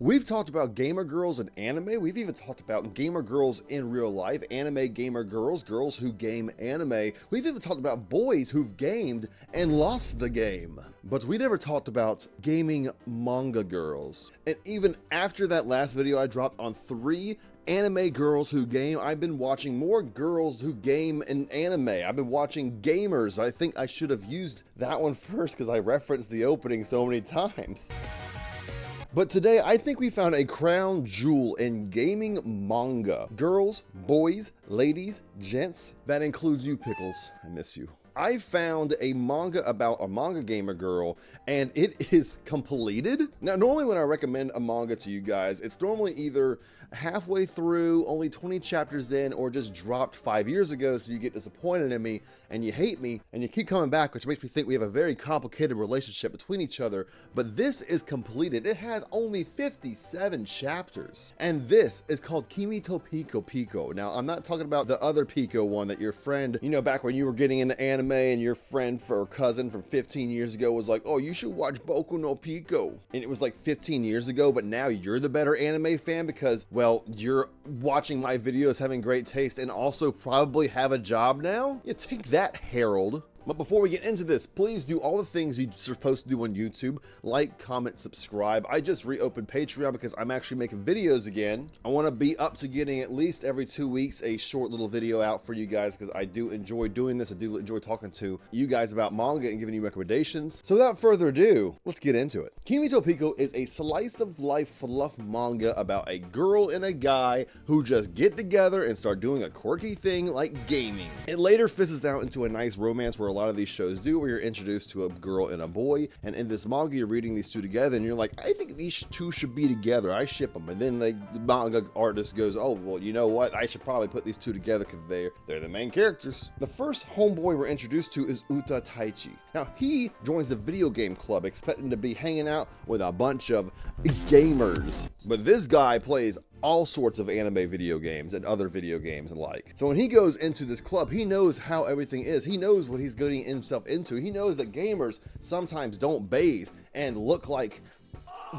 We've talked about gamer girls in anime. We've even talked about gamer girls in real life, anime gamer girls, girls who game anime. We've even talked about boys who've gamed and lost the game. But we never talked about gaming manga girls. And even after that last video I dropped on 3 anime girls who game, I've been watching more girls who game in anime. I've been watching gamers. I think I should have used that one first because I referenced the opening so many times. But today, I think we found a crown jewel in gaming manga. Girls, boys, ladies, gents, that includes you, Pickles. I miss you. I found a manga about a manga gamer girl, and it is completed. Now, normally when I recommend a manga to you guys, it's normally either halfway through, only 20 chapters in, or just dropped 5 years ago, so you get disappointed in me, and you hate me, and you keep coming back, which makes me think we have a very complicated relationship between each other. But this is completed. It has only 57 chapters, and this is called Kimi to Pico Pico. Now, I'm not talking about the other Pico one that your friend, you know, back when you were getting into anime, and your friend or cousin from 15 years ago was like, oh, you should watch Boku no Pico. And it was like 15 years ago, but now you're the better anime fan because, well, you're watching my videos, having great taste, and also probably have a job now? Yeah, take that, Harold. But before we get into this, please do all the things you're supposed to do on YouTube. Like, comment, subscribe. I just reopened Patreon because I'm actually making videos again. I want to be up to getting at least every 2 weeks a short little video out for you guys because I do enjoy doing this. I do enjoy talking to you guys about manga and giving you recommendations. So without further ado, let's get into it. Kimi to Pico is a slice of life fluff manga about a girl and a guy who just get together and start doing a quirky thing like gaming. It later fizzles out into a nice romance where a lot of these shows do, where you're introduced to a girl and a boy, and in this manga you're reading these two together and you're like, I think these two should be together, I ship them. And then the manga artist goes, oh, well, you know what, I should probably put these two together because they're the main characters. The first homeboy we're introduced to is Uta Taichi. Now he joins the video game club expecting to be hanging out with a bunch of gamers, but this guy plays all sorts of anime video games and other video games and like. So when he goes into this club, he knows how everything is. He knows what he's getting himself into. He knows that gamers sometimes don't bathe and look like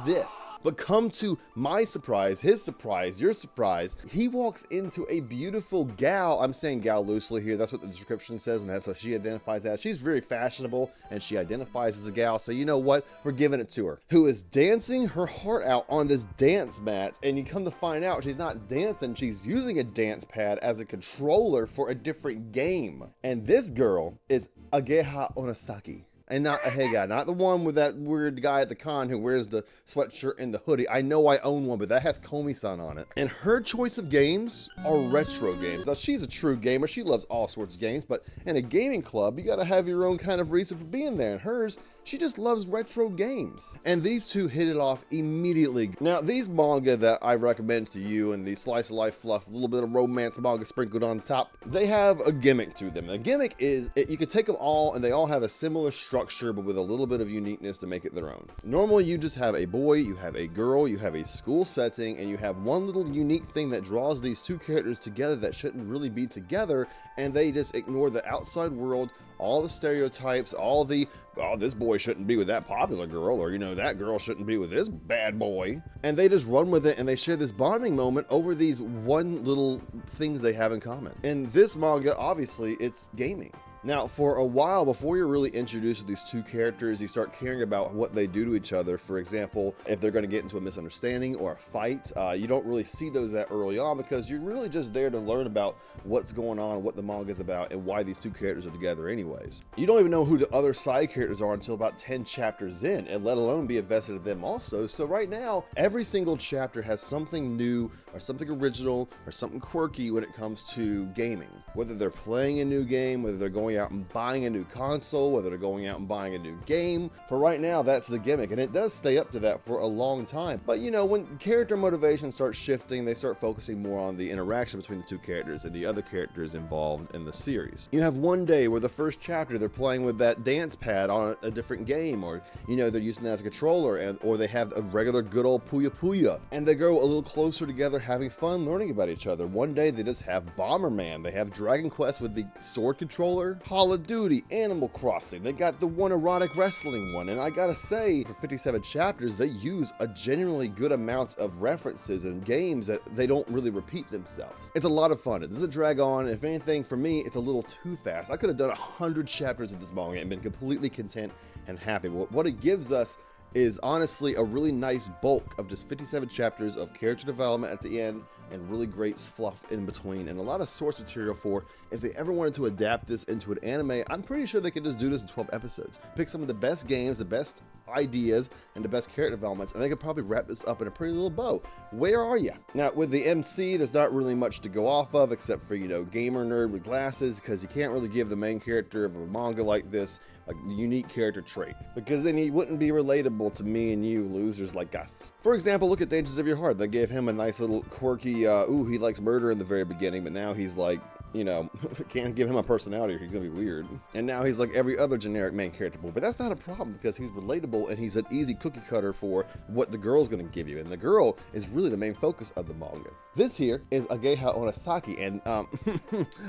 this. But come to my surprise, his surprise, your surprise, he walks into a beautiful gal. I'm saying gal loosely here. That's what the description says, and that's what she identifies as. She's very fashionable, and she identifies as a gal. So you know what? We're giving it to her. Who is dancing her heart out on this dance mat, and you come to find out she's not dancing. She's using a dance pad as a controller for a different game. And this girl is Ageha Onisaki. And not Ageha, not the one with that weird guy at the con who wears the sweatshirt and the hoodie. I know I own one, but that has Komi-san on it. And her choice of games are retro games. Now, she's a true gamer. She loves all sorts of games, but in a gaming club, you gotta have your own kind of reason for being there. And hers, she just loves retro games. And these two hit it off immediately. Now, these manga that I recommend to you and the slice of life fluff, a little bit of romance manga sprinkled on top, they have a gimmick to them. The gimmick is, you can take them all and they all have a similar structure, but with a little bit of uniqueness to make it their own. Normally, you just have a boy, you have a girl, you have a school setting, and you have one little unique thing that draws these two characters together that shouldn't really be together, and they just ignore the outside world, all the stereotypes, all the, oh, this boy shouldn't be with that popular girl, or, you know, that girl shouldn't be with this bad boy. And they just run with it, and they share this bonding moment over these one little things they have in common. In this manga, obviously, it's gaming. Now, for a while, before you're really introduced to these two characters, you start caring about what they do to each other. For example, if they're going to get into a misunderstanding or a fight, you don't really see those that early on because you're really just there to learn about what's going on, what the manga is about, and why these two characters are together anyways. You don't even know who the other side characters are until about 10 chapters in, and let alone be invested in them also. So right now, every single chapter has something new or something original or something quirky when it comes to gaming. Whether they're playing a new game, whether they're going out and buying a new console, whether they're going out and buying a new game. For right now, that's the gimmick, and it does stay up to that for a long time. But you know, when character motivation starts shifting, they start focusing more on the interaction between the two characters and the other characters involved in the series. You have one day where the first chapter they're playing with that dance pad on a different game, or you know, they're using that as a controller, or they have a regular good old Puya Puya, and they go a little closer together, having fun, learning about each other. One day they just have Bomberman, they have Dragon Quest with the sword controller. Call of Duty, Animal Crossing, they got the one erotic wrestling one, and I gotta say, for 57 chapters, they use a genuinely good amount of references and games that they don't really repeat themselves. It's a lot of fun. It doesn't drag on. If anything, for me, it's a little too fast. I could have done 100 chapters of this manga and been completely content and happy. What it gives us is honestly a really nice bulk of just 57 chapters of character development at the end and really great fluff in between, and a lot of source material for if they ever wanted to adapt this into an anime. I'm pretty sure they could just do this in 12 episodes. Pick some of the best games, the best ideas, and the best character developments, and they could probably wrap this up in a pretty little bow. Where are you? Now, with the MC, there's not really much to go off of except for, you know, gamer nerd with glasses, because you can't really give the main character of a manga like this a unique character trait, because then he wouldn't be relatable to me and you losers like us. For example, look at Dangers of Your Heart. They gave him a nice little quirky, ooh, he likes murder in the very beginning, but now he's like, you know, can't give him a personality or he's gonna be weird. And now he's like every other generic main character, but that's not a problem because he's relatable and he's an easy cookie cutter for what the girl's gonna give you. And the girl is really the main focus of the manga. This here is Ageha Onisaki, and a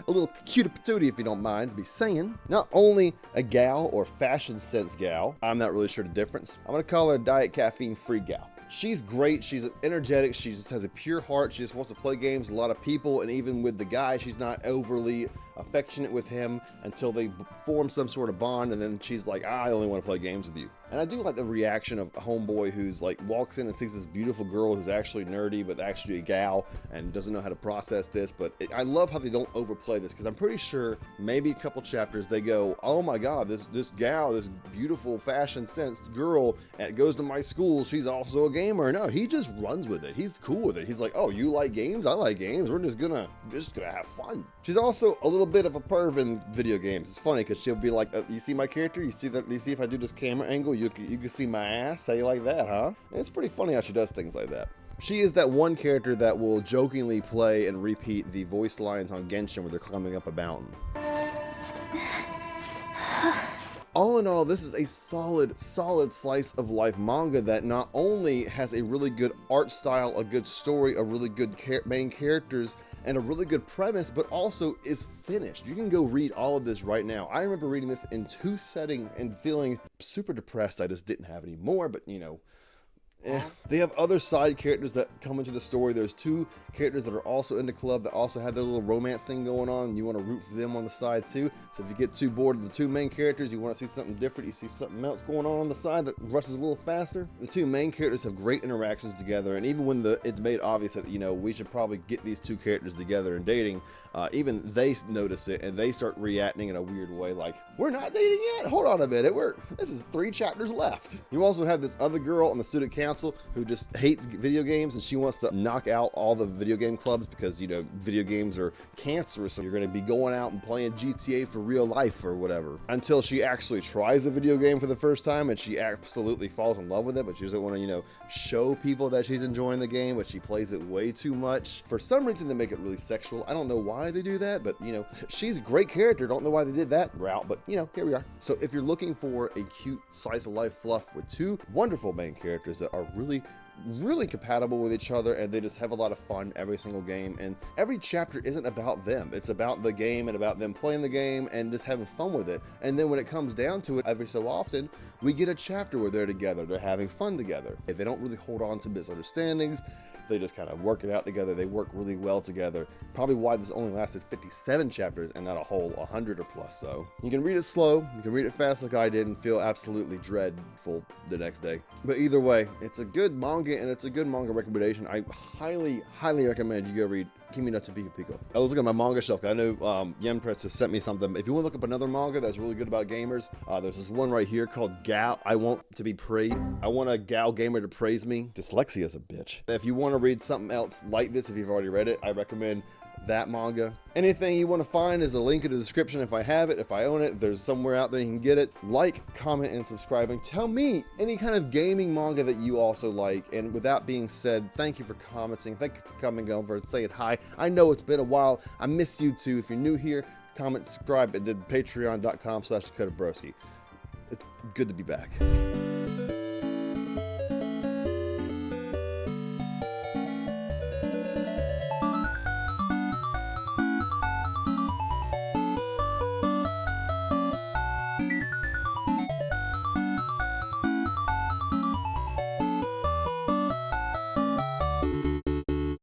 little cutie patootie, if you don't mind to be saying. Not only a gal or fashion sense gal, I'm not really sure the difference. I'm gonna call her a diet caffeine free gal. She's great, she's energetic, she just has a pure heart, she just wants to play games with a lot of people, and even with the guy, she's not overly affectionate with him until they form some sort of bond, and then she's like, I only want to play games with you. And I do like the reaction of a homeboy who's like walks in and sees this beautiful girl who's actually nerdy but actually a gal and doesn't know how to process this. But I love how they don't overplay this, because I'm pretty sure maybe a couple chapters they go, oh my god, this gal, this beautiful fashion sensed girl goes to my school, she's also a gamer. No, he just runs with it. He's cool with it. He's like, oh, you like games? I like games. We're just gonna have fun. She's also a little bit of a perv in video games. It's funny because she'll be like, you see my character? You see that? You see if I do this camera angle, you can see my ass? How you like that, huh? And it's pretty funny how she does things like that. She is that one character that will jokingly play and repeat the voice lines on Genshin where they're climbing up a mountain. All in all, this is a solid slice of life manga that not only has a really good art style, a good story, a really good main characters, and a really good premise, but also is finished. You can go read all of this right now. I remember reading this in 2 settings and feeling super depressed. I just didn't have any more, but you know, they have other side characters that come into the story. There's 2 characters that are also in the club that also have their little romance thing going on, and you want to root for them on the side too. So if you get too bored of the 2 main characters, you want to see something different, you see something else going on the side that rushes a little faster. The 2 main characters have great interactions together, and even when it's made obvious that, you know, we should probably get these 2 characters together and dating, even they notice it and they start reacting in a weird way, like, we're not dating yet? Hold on a minute, this is 3 chapters left. You also have this other girl on the student council who just hates video games, and she wants to knock out all the video game clubs because, you know, video games are cancerous, so you're going to be going out and playing GTA for real life or whatever, until she actually tries a video game for the first time and she absolutely falls in love with it, but she doesn't want to, you know, show people that she's enjoying the game, but she plays it way too much. For some reason they make it really sexual. I don't know why they do that, but you know, she's a great character. Don't know why they did that route, but you know, here we are. So if you're looking for a cute slice of life fluff with 2 wonderful main characters that are really compatible with each other, and they just have a lot of fun every single game, and every chapter isn't about them, it's about the game and about them playing the game and just having fun with it. And then when it comes down to it, every so often we get a chapter where they're together, they're having fun together. If they don't really hold on to misunderstandings, they just kind of work it out together. They work really well together. Probably why this only lasted 57 chapters and not a whole 100 or plus. So you can read it slow, you can read it fast like I did and feel absolutely dreadful the next day. But either way, it's a good manga, and it's a good manga recommendation. I highly recommend you go read Kimi no Pico Pico. I was looking at my manga shelf. I know Yen Press has sent me something. If you want to look up another manga that's really good about gamers, there's this one right here called Gal. I want a gal gamer to praise me. Dyslexia is a bitch. If you want to read something else like this, if you've already read it, I recommend that manga. Anything you want to find is a link in the description. If I have it, if I own it, there's somewhere out there you can get it. Like, comment, and subscribe, and tell me any kind of gaming manga that you also like. And with that being said, thank you for commenting, thank you for coming over and saying hi. I know it's been a while. I miss you too. If you're new here, comment, subscribe, and then patreon.com/Dakota Broskie. It's good to be back.